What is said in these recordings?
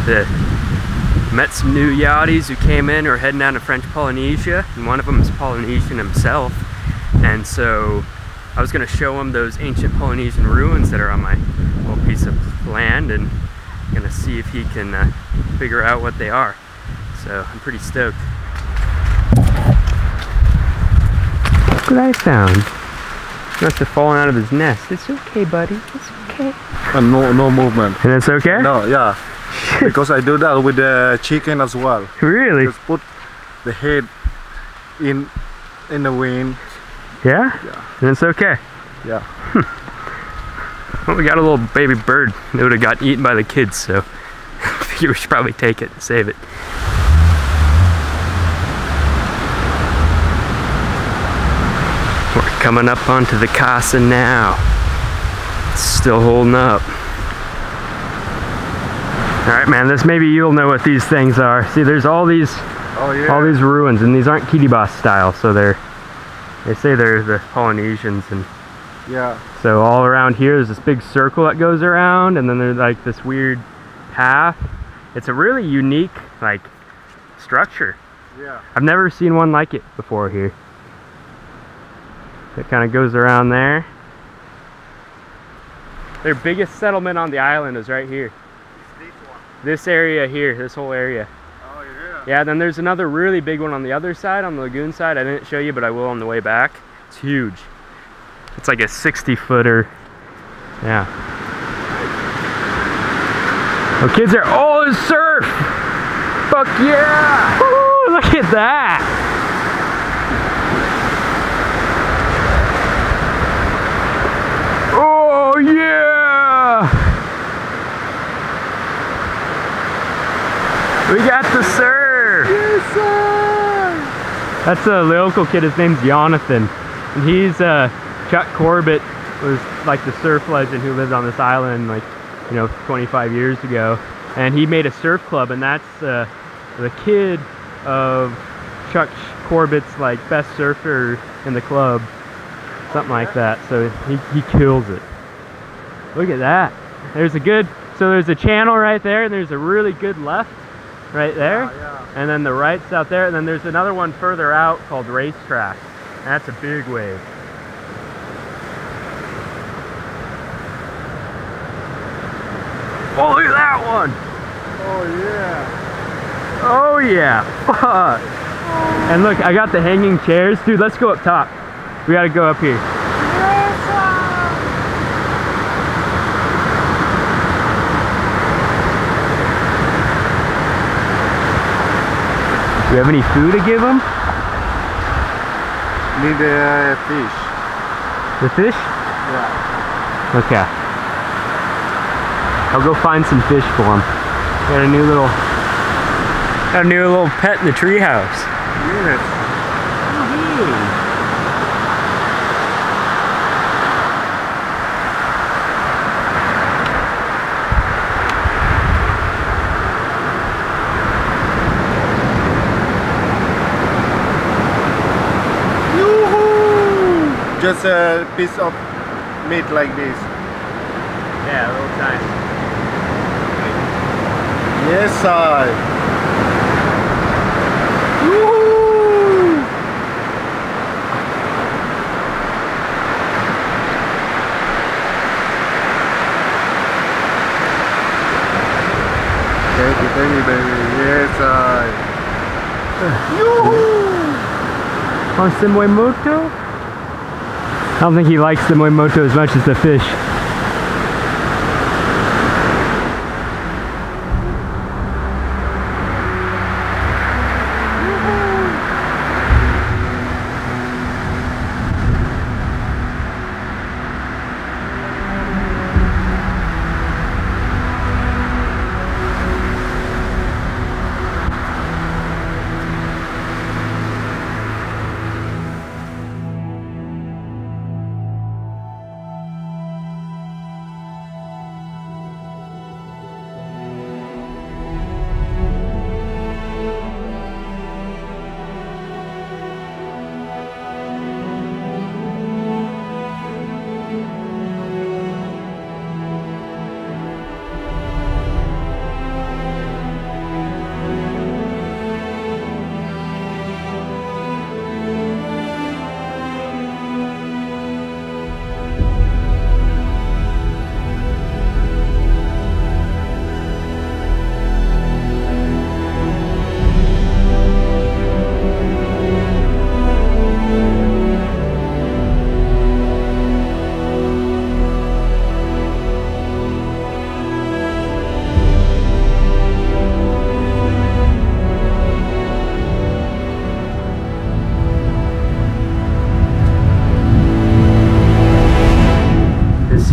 Met some new yachties who came in or are heading down to French Polynesia, and one of them is Polynesian himself. And so I was going to show him those ancient Polynesian ruins that are on my little piece of land, and I'm going to see if he can figure out what they are. So I'm pretty stoked. Look what I found. He must have fallen out of his nest. It's okay, buddy. It's okay. And no movement. And it's okay? No, yeah. Because I do that with the chicken as well. Really? Just put the head in the wind. Yeah? Yeah. And it's okay? Yeah. Well, we got a little baby bird. It would have got eaten by the kids, so I figure we should probably take it and save it. We're coming up onto the casa now. It's still holding up. Alright, man, maybe you'll know what these things are. See, there's all these ruins, and these aren't Kiribati style, so they say they're the Polynesians, and yeah. So all around here there's this big circle that goes around, and then there's like this weird path. It's a really unique like structure. Yeah. I've never seen one like it before here. It kind of goes around there. Their biggest settlement on the island is right here. This one. This area here, this whole area. Oh yeah. Yeah, then there's another really big one on the other side, on the lagoon side. I didn't show you, but I will on the way back. It's huge. It's like a 60-footer. Yeah. Oh, kids are, oh, it's surf! Fuck yeah! Woo, look at that! Oh yeah! We got the surf! Yes, sir! That's a local kid, his name's Jonathan. And he's, Chuck Corbett was like the surf legend who lived on this island like, 25 years ago. And he made a surf club, and that's the kid of Chuck Corbett's like best surfer in the club. Something like that. So he kills it. Look at that. There's a channel right there, and there's a really good left right there. Yeah. And then the right's out there, and then there's another one further out called Racetrack. And that's a big wave. Oh, look at that one! Oh yeah. Oh yeah! Fuck! And look, I got the hanging chairs. Dude, let's go up top. We gotta go up here. Do you have any food to give them? Need a fish. The fish? Yeah. Okay. I'll go find some fish for them. Got a new little pet in the treehouse. Yes. Yoo-hoo! Just a piece of meat like this. Yeah, a little tiny. Yes, I. Woo! Thank you, baby. Yes, I. Yoo-hoo! On some Moito? I don't think he likes the Moito as much as the fish.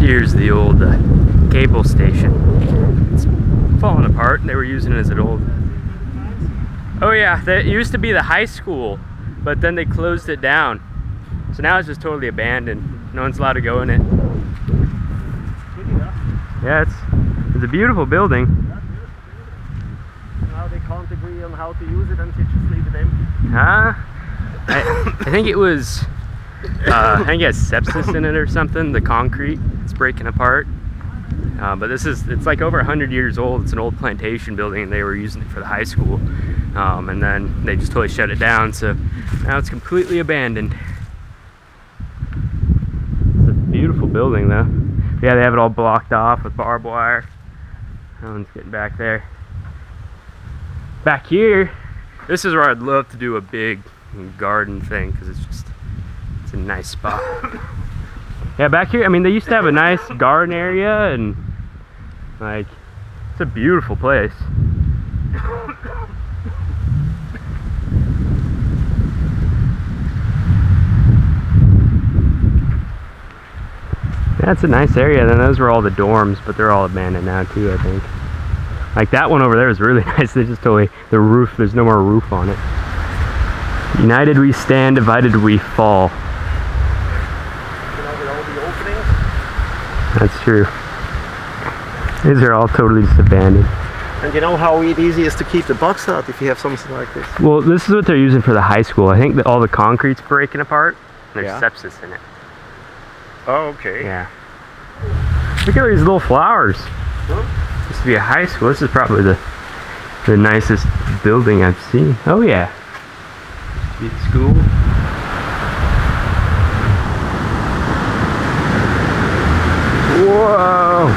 here's the old cable station. It's falling apart. They were using it as an old... Oh yeah, that used to be the high school, but then they closed it down. So now it's just totally abandoned. No one's allowed to go in it. Yeah, it's a beautiful building. Now they can't agree on how to use it and they just leave it empty. I think it was, I think it has sepsis in it or something, the concrete. It's breaking apart. But it's like over 100 years old. It's an old plantation building and they were using it for the high school. And then they just totally shut it down, so now it's completely abandoned. It's a beautiful building though. Yeah, they have it all blocked off with barbed wire. No one's getting back there. Back here, this is where I'd love to do a big garden thing because it's a nice spot. Yeah, back here, I mean, they used to have a nice garden area and like, it's a beautiful place. That's a nice area. Then those were all the dorms, but they're all abandoned now too, I think. Like that one over there is really nice. They just totally, the roof, there's no more roof on it. United we stand, divided we fall. You know, with all the openings. That's true. These are all totally just abandoned. And you know how easy it is to keep the bugs out if you have something like this? Well, this is what they're using for the high school. I think that all the concrete's breaking apart. There's sepsis in it. Oh, okay. Yeah. Look at these little flowers. Huh? Used to be a high school. This is probably the nicest building I've seen. Oh yeah. Used to be at school. Whoa.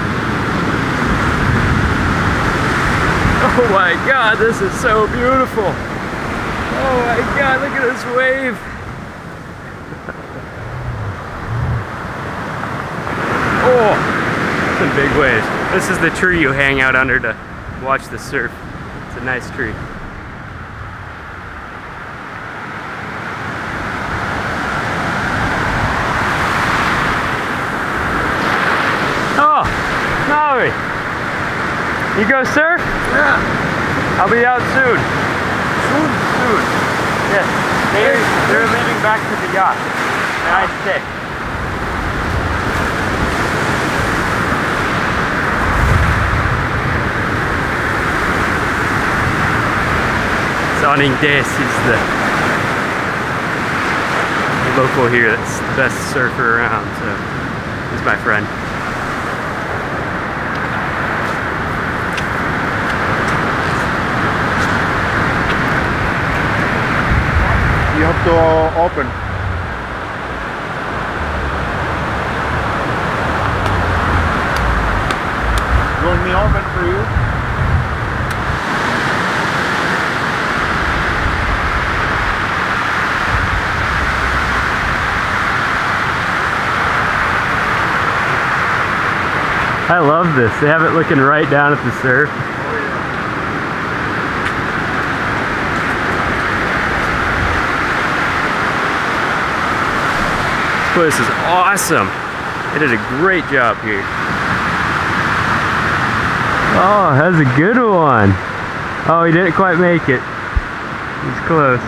Oh my God, this is so beautiful. Oh my God, look at this wave. Oh, some big waves. This is the tree you hang out under to watch the surf. It's a nice tree. Oh, Maui. You go surf? Yeah. I'll be out soon. Soon? Soon. Yes. They're leaving back to the yacht. Nice day. Sonning Des is the local here that's the best surfer around, so he's my friend. You have to open. You want me to open for you? I love this. They have it looking right down at the surf. This place is awesome. They did a great job here. Oh, that's a good one. Oh, he didn't quite make it. He's close.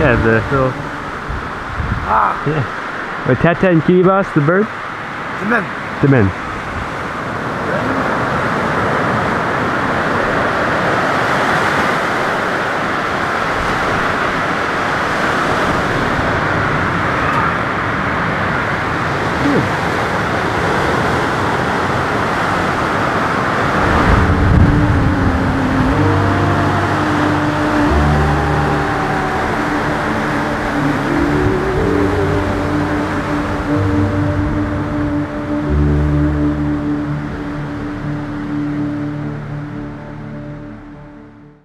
Yeah, the little... Yeah. Or Tata and Kiribati, the bird? The men. The men.